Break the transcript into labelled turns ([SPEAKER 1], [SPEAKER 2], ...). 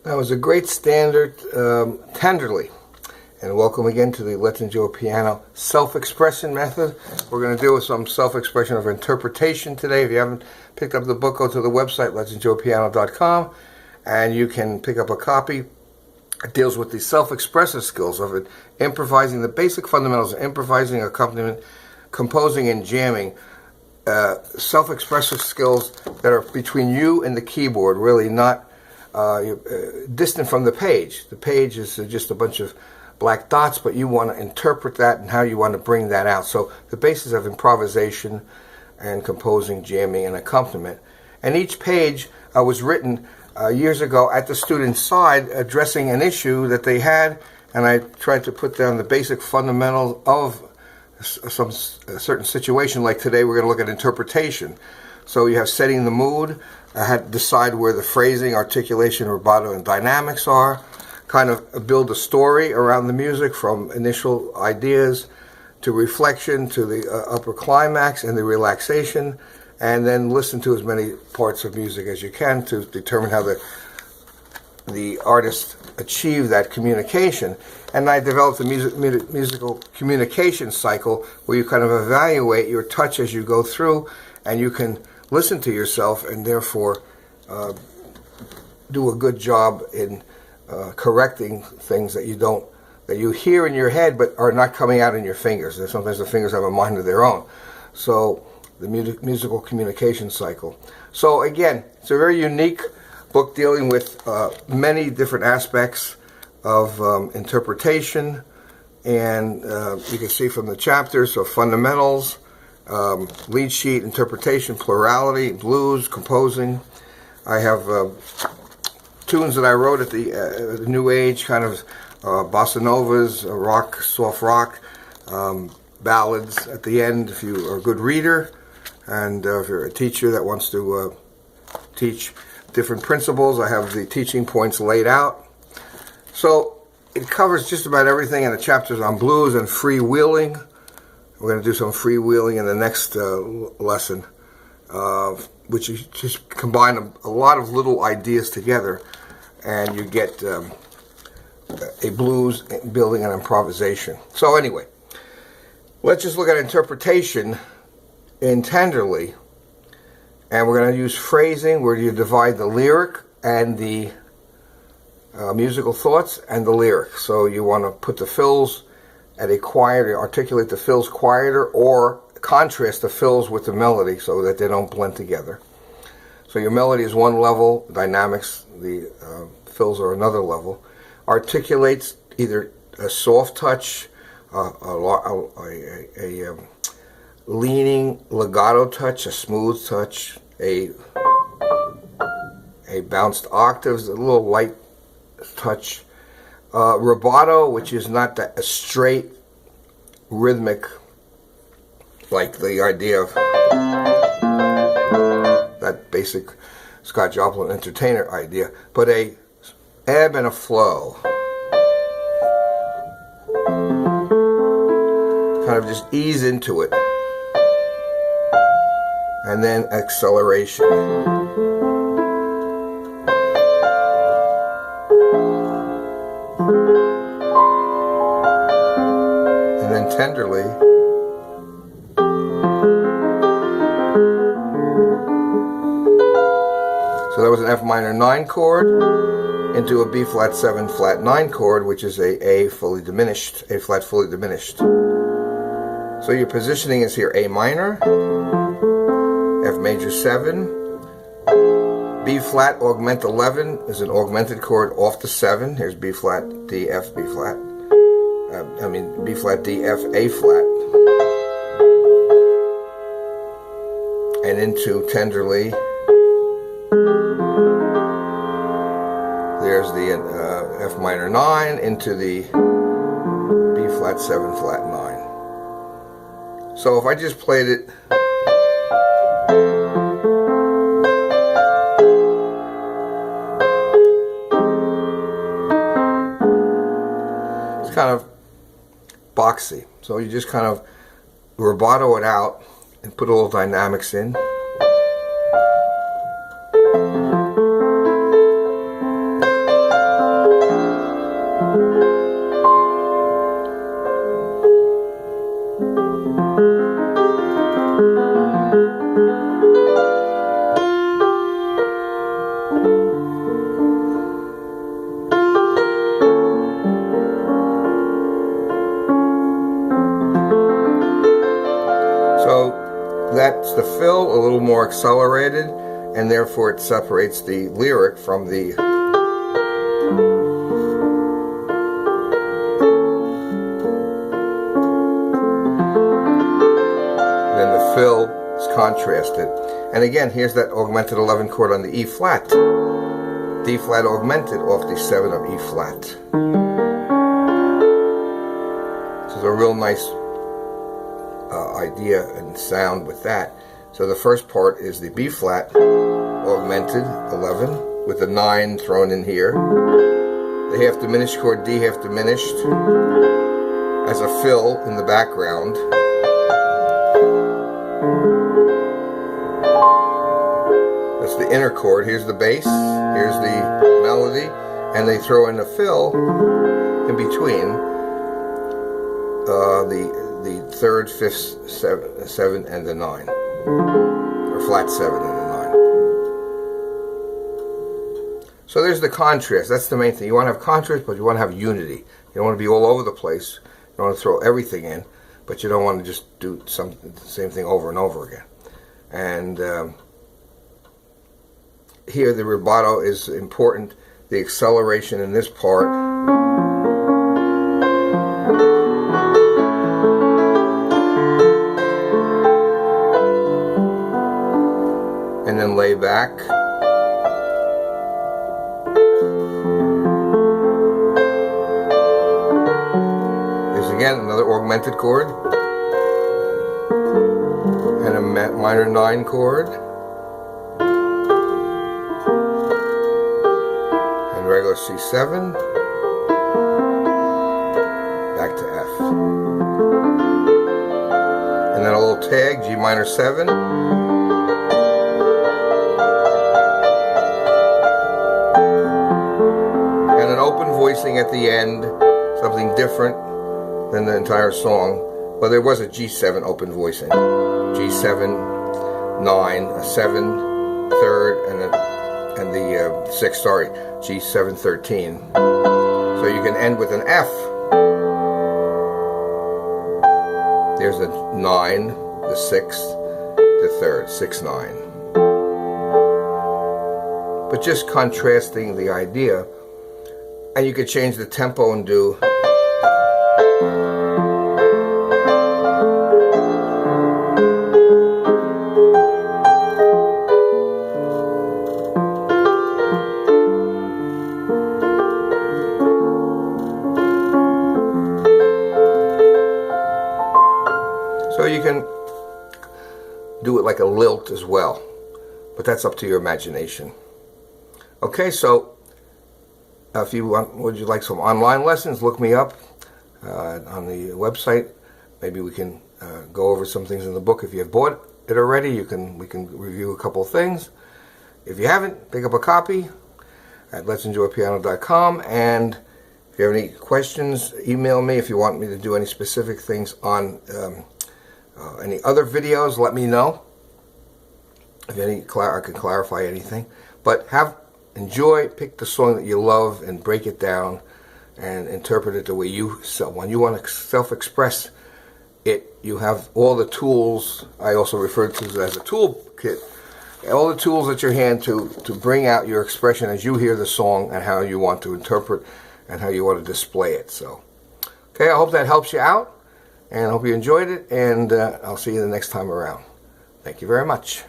[SPEAKER 1] That was a great standard, Tenderly. And welcome again to the Let's Enjoy Piano self-expression method. We're going to deal with some self-expression of interpretation today. If you haven't picked up the book, go to the website, let'senjoypiano.com, and you can pick up a copy. It deals with the self-expressive skills of it, improvising, the basic fundamentals of improvising, accompaniment, composing, and jamming. Self-expressive skills that are between you and the keyboard, really not distant from the page. The page is just a bunch of black dots, but you want to interpret that and how you want to bring that out. So the basis of improvisation and composing, jamming, and accompaniment. And each page was written years ago at the student's side, addressing an issue that they had, and I tried to put down the basic fundamentals of some certain situation. Like today, we're going to look at interpretation. So you have setting the mood. I had to decide where the phrasing, articulation, rubato, and dynamics are. Kind of build a story around the music from initial ideas to reflection to the upper climax and the relaxation, and then listen to as many parts of music as you can to determine how the artist achieved that communication. And I developed a musical communication cycle where you kind of evaluate your touch as you go through, and you can listen to yourself and therefore do a good job in correcting things that you hear in your head but are not coming out in your fingers. And sometimes the fingers have a mind of their own. So the musical communication cycle. So again, it's a very unique book dealing with many different aspects of interpretation, and you can see from the chapters, so fundamentals, lead sheet, interpretation, plurality, blues, composing. I have tunes that I wrote at the New Age, kind of bossa novas, rock, soft rock, ballads at the end if you are a good reader, and if you're a teacher that wants to teach different principles, I have the teaching points laid out. So it covers just about everything in the chapters on blues and freewheeling. We're going to do some freewheeling in the next lesson, which is just combine a lot of little ideas together, and you get a blues building an improvisation. So anyway, let's just look at interpretation in Tenderly, and we're going to use phrasing where you divide the lyric and the musical thoughts and the lyric. So you want to put the fills at a quieter, articulate the fills quieter, or contrast the fills with the melody so that they don't blend together. So your melody is one level, dynamics, the fills are another level. Articulates either a soft touch, a leaning legato touch, a smooth touch, a bounced octaves, a little light touch. Rubato, which is not a straight rhythmic, like the idea of that basic Scott Joplin entertainer idea, but a ebb and a flow. Kind of just ease into it. And then acceleration. And then tenderly. So that was an F minor 9 chord into a B flat 7 flat 9 chord, which is A fully diminished, A flat fully diminished. So your positioning is here: A minor, F major 7, B flat augment 11 is an augmented chord off the 7. Here's B flat, D, F, B flat. B flat, D, F, A flat. And into Tenderly. There's the F minor 9 into the B flat 7 flat 9. So if I just played it, it's kind of boxy. So you just kind of rubato it out and put a little dynamics in. So that's the fill, a little more accelerated, and therefore it separates the lyric from the fill is contrasted. And again, here's that augmented 11 chord on the E flat. D flat augmented off the 7 of E flat. This is a real nice idea and sound with that. So the first part is the B flat augmented 11 with the 9 thrown in here. The half diminished chord D half diminished as a fill in the background. That's the inner chord. Here's the bass, here's the melody, and they throw in a fill in between the third, fifth, seven, and the 9, or flat 7 and the 9. So there's the contrast. That's the main thing. You want to have contrast, but you want to have unity. You don't want to be all over the place. You don't want to throw everything in, but you don't want to just do the same thing over and over again. And here the rubato is important. The acceleration in this part. And then lay back. There's again another augmented chord. And a minor 9 chord. And regular C7. Back to F. And then a little tag, G minor 7. And an open voicing at the end, something different than the entire song. Well, there was a G7 open voicing. G7, 9, a 7, third, and the 6, sorry, G7, 13. So you can end with an F. There's a 9, the 6th, the 3rd, 6, 9. But just contrasting the idea, and you could change the tempo and do so you can do it like a lilt as well, but that's up to your imagination. Okay, so if you want, would you like some online lessons? Look me up on the website. Maybe we can go over some things in the book. If you have bought it already, we can review a couple of things. If you haven't, pick up a copy at letsenjoypiano.com. And if you have any questions, email me. If you want me to do any specific things on any other videos, let me know. If I can clarify anything. But enjoy, pick the song that you love and break it down and interpret it the way you when you want to self-express it. You have all the tools. I also refer to it as a toolkit. All the tools at your hand to bring out your expression as you hear the song and how you want to interpret and how you want to display it. So, okay, I hope that helps you out, and I hope you enjoyed it, and I'll see you the next time around. Thank you very much.